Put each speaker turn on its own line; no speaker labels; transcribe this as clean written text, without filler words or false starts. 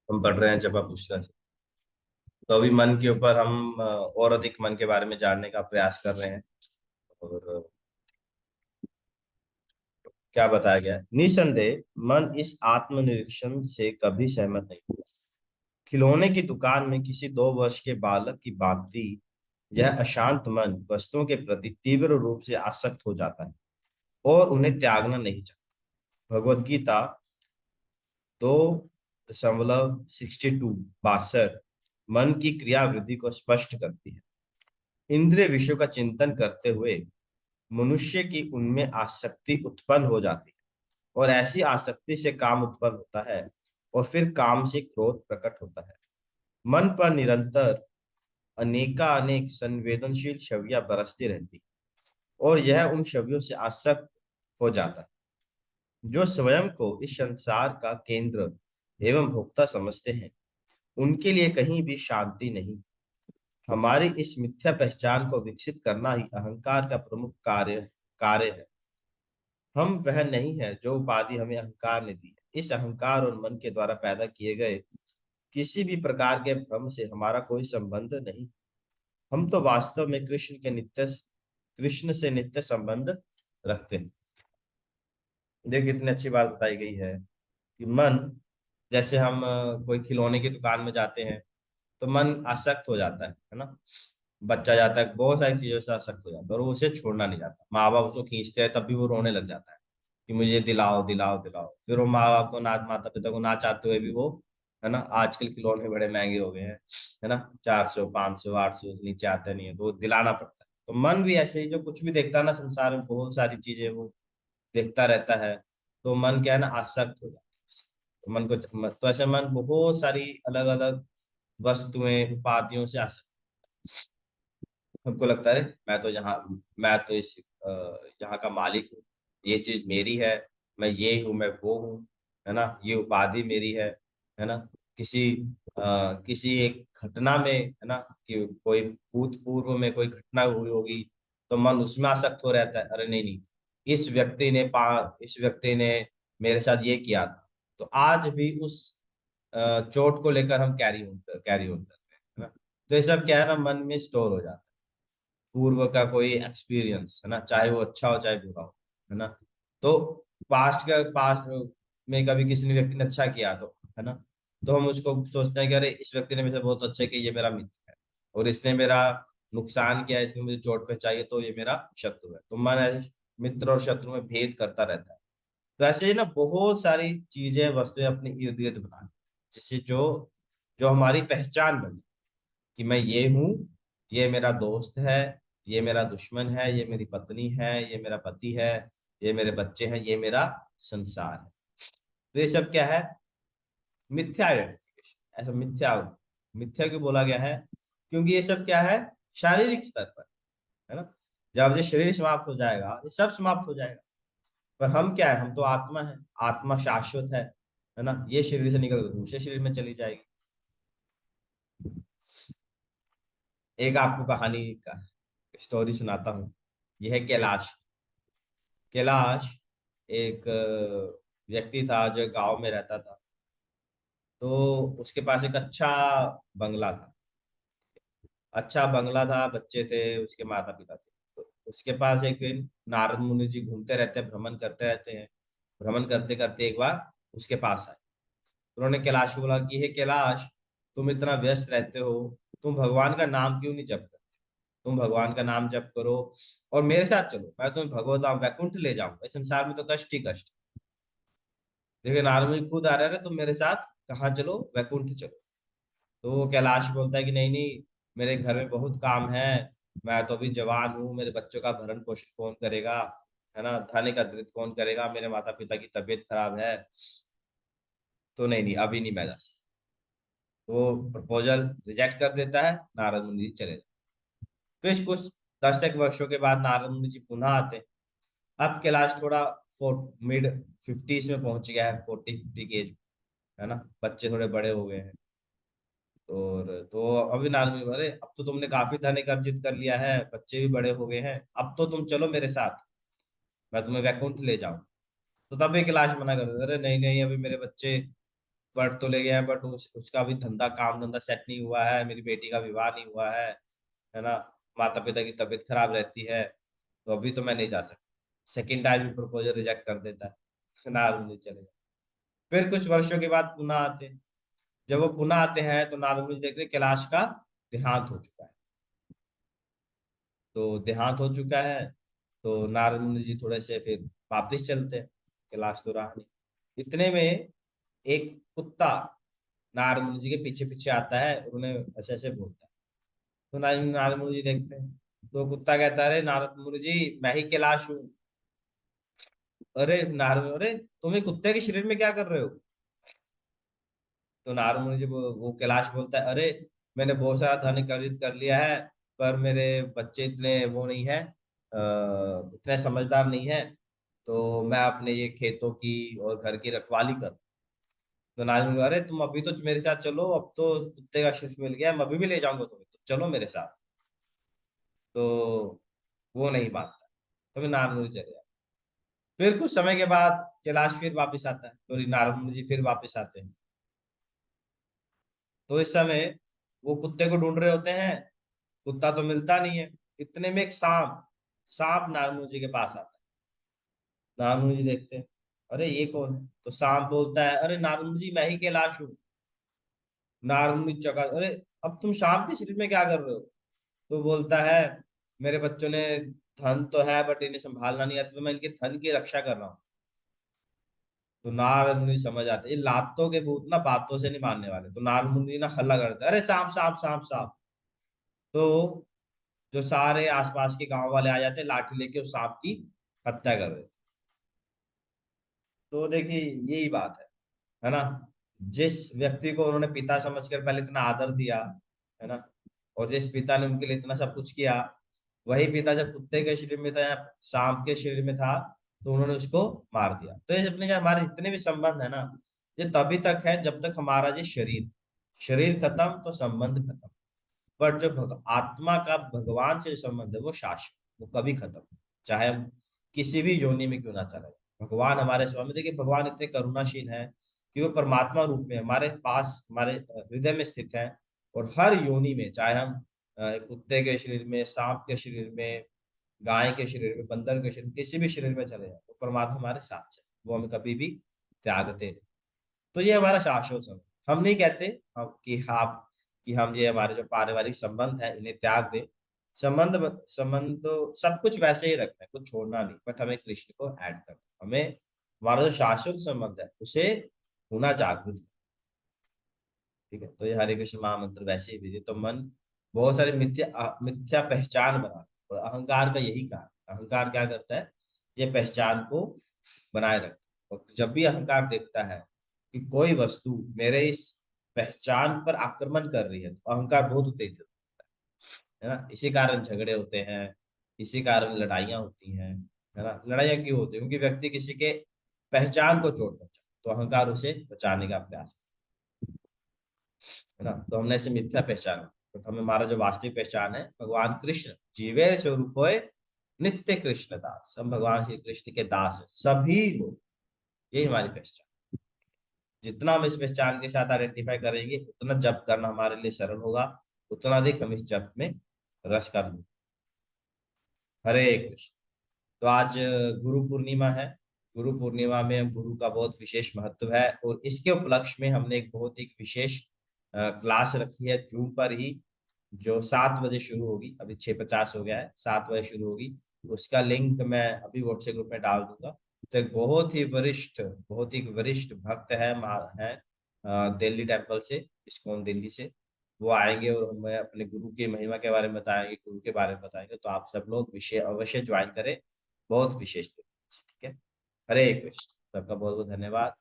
हम पढ़ रहे हैं जपापुष्कर से। तो अभी मन के ऊपर हम और अधिक मन के बारे में जानने का प्रयास कर रहे हैं। और क्या बताया गया है? निसंदेह मन इस आत्मनिरीक्षण से कभी सहमत नहीं हुआ। खिलौने की दुकान में किसी 2 वर्ष के बालक की भांति यह अशांत मन वस्तुओं के प्रति तीव्र रूप से आसक्त हो जाता है और उन्हें त्यागना नहीं चाहता। भगवत गीता 2.62 मन की क्रियावृद्धि को स्पष्ट करती है। इंद्रिय विषयों का चिंतन करते हुए मनुष्य की उनमें आसक्ति उत्पन्न हो जाती है और ऐसी आसक्ति से काम उत्पन्न होता है और फिर काम से क्रोध प्रकट होता है। मन पर निरंतर अनेकानेक संवेदनशील छवियां बरसती रहती और यह उन छवियों से आसक्त हो जाता है। जो स्वयं को इस संसार का केंद्र एवं भोक्ता समझते हैं उनके लिए कहीं भी शांति नहीं। हमारी इस मिथ्या पहचान को विकसित करना ही अहंकार का प्रमुख कार्य है। हम वह नहीं है जो उपाधि हमें अहंकार ने दी है। इस अहंकार और मन के द्वारा पैदा किए गए किसी भी प्रकार के भ्रम से हमारा कोई संबंध नहीं। हम तो वास्तव में कृष्ण से नित्य संबंध रखते हैं। देखिए कितनी अच्छी बात बताई गई है कि मन, जैसे हम कोई खिलौने की दुकान में जाते हैं तो मन आसक्त हो जाता है ना। बच्चा जाता है, बहुत सारी चीजों से आसक्त हो जाता है और वो उसे छोड़ना नहीं चाहता। माँ बाप उसको खींचते हैं तब भी वो रोने लग जाता है कि मुझे दिलाओ दिलाओ दिलाओ। फिर वो माँ बाप को ना, माता पिता को ना चाहते हुए भी वो, है ना, आजकल खिलौने बड़े महंगे हो गए हैं, है ना, 400 500 800 से नीचे आते नहीं है तो वो दिलाना पड़ता है। तो मन भी ऐसे ही, जो कुछ भी देखता है ना संसार में, बहुत सारी चीजें वो देखता रहता है, तो मन क्या है ना, आसक्त हो जाता है उससे। तो मन को, तो ऐसे मन बहुत सारी अलग अलग वस्तुएं उपाधियों से आसक्त। हमको लगता है, अरे मैं तो इस यहाँ का मालिक हूँ, ये चीज मेरी है, मैं ये हूँ, मैं वो हूँ, है ना, ये उपाधि मेरी है ना। किसी किसी एक घटना में, है ना, कि कोई भूतपूर्व में कोई घटना हुई होगी तो मन उसमें आसक्त हो रहता है। अरे नहीं नहीं, इस व्यक्ति ने मेरे साथ ये किया था, तो आज भी उस चोट को लेकर हम कैरी ऑन करते हैं, है ना। तो ये सब क्या है ना, मन में स्टोर हो जाता है, पूर्व का कोई एक्सपीरियंस, है ना, चाहे वो अच्छा हो चाहे बुरा हो, है ना। तो पास्ट में कभी किसी ने व्यक्ति ने अच्छा किया तो, है ना, तो हम उसको सोचते हैं कि अरे इस व्यक्ति ने मेरे से बहुत अच्छा किया, ये मेरा मित्र है, और इसने मेरा नुकसान किया, इसने मुझे चोट पहुंचाई है, तो ये मेरा शत्रु है। तो मन ऐसे मित्र और शत्रु में भेद करता रहता है। तो ऐसे ही ना बहुत सारी चीजें वस्तुएं अपने इर्द गिर्द बना, जिससे जो जो हमारी पहचान बनी कि मैं ये हूँ, ये मेरा दोस्त है, ये मेरा दुश्मन है, ये मेरी पत्नी है, ये मेरा पति है, ये मेरे बच्चे हैं, ये मेरा संसार है। तो ये सब क्या है, मिथ्या आइडेंटिफिकेशन। ऐसा मिथ्या, मिथ्या क्यों बोला गया है? क्योंकि ये सब क्या है, शारीरिक स्तर पर, है ना। जब ये शरीर समाप्त हो जाएगा ये सब समाप्त हो जाएगा। पर हम क्या है, हम तो आत्मा है, आत्मा शाश्वत है ना। ये शरीर से निकल कर दूसरे शरीर में चली जाएगी। एक आपको कहानी का स्टोरी सुनाता हूँ। यह है कैलाश। कैलाश एक व्यक्ति था जो गांव में रहता था। तो उसके पास एक अच्छा बंगला था। अच्छा बंगला था, बच्चे थे, उसके माता पिता थे। तो उसके पास एक दिन नारद मुनि जी घूमते रहते हैं, भ्रमण करते रहते हैं। भ्रमण करते करते एक बार उसके पास आए। उन्होंने कैलाश को बोला कि हे कैलाश, तुम इतना व्यस्त रहते हो, तुम भगवान का नाम क्यों नहीं जप करते? तुम भगवान का नाम जप करो और मेरे साथ चलो, मैं तुम्हें भगवत धाम वैकुंठ ले जाऊंगा। इस संसार में तो कष्ट ही कष्ट। देखिए नारद मुनि खुद आ रहे हैं, तुम मेरे साथ कहाँ चलो, वैकुंठ चलो। तो वो कैलाश बोलता है कि नहीं नहीं, मेरे घर में बहुत काम है, मैं तो अभी जवान हूँ, मेरे बच्चों का भरण पोषण कौन करेगा, है ना, धन एकत्रित कौन करेगा, मेरे माता पिता की तबीयत खराब है, तो नहीं नहीं अभी नहीं मैं जा। तो वो प्रपोजल रिजेक्ट कर देता है, नारद मुनि जी चले जाते। फिर कुछ दशक वर्षों के बाद नारद मुनि जी पुनः आते हैं। अब कैलाश थोड़ा मिड 50s में पहुंच गया है, 40 50 की एज, है ना, बच्चे थोड़े बड़े हो गए हैं। और तो अभी नारद मुनि बोले, अब तो तुमने काफी धन एक अर्जित कर लिया है, बच्चे भी बड़े हो गए हैं, अब तो तुम चलो मेरे साथ, मैं तुम्हें वैकुंठ ले जाऊं। तो तब भी कैलाश मना कर देता, अरे नहीं नहीं, अभी मेरे बच्चे पढ़ तो ले गए हैं, बट उसका भी धंधा काम धंधा सेट नहीं हुआ है, मेरी बेटी का विवाह नहीं हुआ है ना, माता पिता की तबीयत खराब रहती है, तो अभी तो मैं नहीं जा सकता। सेकेंड टाइम भी प्रपोजल रिजेक्ट कर देता है, नारद मुनि चले जाते। फिर कुछ वर्षों के बाद पुनः आते हैं। जब वो पुनः आते हैं तो नारद मुनि देखते हैं कैलाश का देहांत हो चुका है। तो देहांत हो चुका है, तो नारद मुनि जी थोड़े से फिर वापिस चलते हैं, कैलाश तो रहा नहीं। इतने में एक कुत्ता नारद मुनि जी के पीछे पीछे आता है, उन्हें ऐसे ऐसे बोलता है। तो नारद मुनि जी देखते हैं, तो कुत्ता कहता है, अरे नारद मुनि जी, मैं ही कैलाश हूँ। अरे नारद, अरे तुम ये कुत्ते के शरीर में क्या कर रहे हो? तो नारद मुनि जी वो कैलाश बोलता है, अरे मैंने बहुत सारा धन अर्जित कर लिया है, पर मेरे बच्चे इतने वो नहीं है, इतने समझदार नहीं है, तो मैं अपने ये खेतों की और घर की रखवाली कर। तो नारद मुनि, अरे तुम अभी तो मेरे साथ चलो, अब तो कुत्ते का शरीर मिल गया, मैं अभी भी ले जाऊंगा तुम्हें, तो चलो मेरे साथ। तो वो नहीं मानता, तो फिर नारद मुनि चले जाते। फिर कुछ समय के बाद कैलाश फिर वापस आता है, तो नारद मुनि जी फिर वापस आते हैं। तो इस समय वो कुत्ते को ढूंढ रहे होते हैं, कुत्ता तो मिलता नहीं है। इतने में एक सांप सांप नारद मुनि जी के पास आता है। नारद मुनि जी देखते हैं, अरे ये कौन है? तो सांप बोलता है, अरे नारद मुनि जी, मैं ही कैलाश हूँ। नारद मुनि चौंका, अरे अब तुम सांप के शरीर में क्या कर रहे हो? तो बोलता है, मेरे बच्चों ने धन तो है, बट इन्हें संभालना नहीं आता, तो मैं इनके धन की रक्षा कर रहा हूँ। तो नारद मुनि समझ आते, ये लातों के भूत ना बातों से नहीं मानने वाले। तो नारद मुनि ना हल्ला करते, अरे सांप सांप सांप सांप। तो जो सारे आसपास के गांव वाले आ जाते, लाठी लेके उस सांप की हत्या कर देते। तो देखिए यही बात है ना। जिस व्यक्ति को उन्होंने पिता समझकर पहले इतना आदर दिया, है ना, और जिस पिता ने उनके लिए इतना सब कुछ किया, वही पिता जब कुत्ते के शरीर में था या सांप के शरीर में था, तो उन्होंने उसको मार दिया। तो ये अपने हमारे जितने भी संबंध है ना, ये तभी तक है जब तक हमारा ये शरीर शरीर खत्म तो संबंध खत्म। पर जो आत्मा का भगवान से जो संबंध है वो शाश्वत, वो कभी खत्म नहीं। चाहे हम किसी भी योनि में क्यों ना चले, भगवान हमारे स्वामी। देखिए भगवान इतने करुणाशील है कि वो परमात्मा रूप में हमारे पास, हमारे हृदय में स्थित है। और हर योनि में, चाहे हम कुत्ते के शरीर में, सांप के शरीर में, गाय के शरीर में, बंदर के शरीर में, किसी भी शरीर में चले जाए, तो परमात्मा हमारे साथ है, वो हमें कभी भी त्यागते नहीं। तो ये हमारा शाश्वत समय। हम नहीं कहते हम ये हमारे जो पारिवारिक संबंध है इन्हें त्याग दें। संबंध संबंध तो सब कुछ वैसे ही रखना है, कुछ छोड़ना नहीं, बट हमें कृष्ण को ऐड करना, हमें हमारा जो शाश्वत संबंध है उसे होना जागृत। ठीक है, तो ये हरे कृष्ण महामंत्र वैसे ही भेजे तो मन बहुत सारे मिथ्या पहचान बना। और अहंकार का यही कारण, अहंकार क्या करता है, ये पहचान को बनाए रखता है। और जब भी अहंकार देखता है कि कोई वस्तु मेरे इस पहचान पर आक्रमण कर रही है, तो अहंकार बहुत उत्तेजित होता है ना। इसी कारण झगड़े होते हैं, इसी कारण लड़ाइयाँ होती हैं, है ना। लड़ाइयाँ क्यों होती है? क्योंकि व्यक्ति किसी के पहचान को चोट पहुंचा, तो अहंकार उसे बचाने का प्रयास, है ना। तो हमने इसे मिथ्या पहचाना, तो हमें हमारा जो वास्तविक पहचान है भगवान कृष्ण, जीवे स्वरूप होए नित्य कृष्ण दास। हम भगवान श्री कृष्ण के दास है सभी लोग, यही हमारी पहचान। जितना हम इस पहचान के साथ आइडेंटिफाई करेंगे, उतना जप करना हमारे लिए सरल होगा, उतना अधिक हम इस जप में रस कर लेंगे। हरे कृष्ण। तो आज गुरु पूर्णिमा है। गुरु पूर्णिमा में गुरु का बहुत विशेष महत्व है, और इसके उपलक्ष्य में हमने एक बहुत ही विशेष क्लास रखी है जूम पर ही, जो 7 बजे शुरू होगी। अभी 6:50 हो गया है, 7 बजे शुरू होगी। उसका लिंक मैं अभी व्हाट्सएप ग्रुप में डाल दूंगा। तो एक बहुत ही वरिष्ठ भक्त है दिल्ली टेम्पल से, इस्कॉन दिल्ली से। वो आएंगे और हमें अपने गुरु की महिमा के बारे में बताएंगे, गुरु के बारे में बताएंगे। तो आप सब लोग विषय अवश्य ज्वाइन करें, बहुत विशेष दिन। ठीक है। हरे कृष्ण, सबका बहुत बहुत धन्यवाद।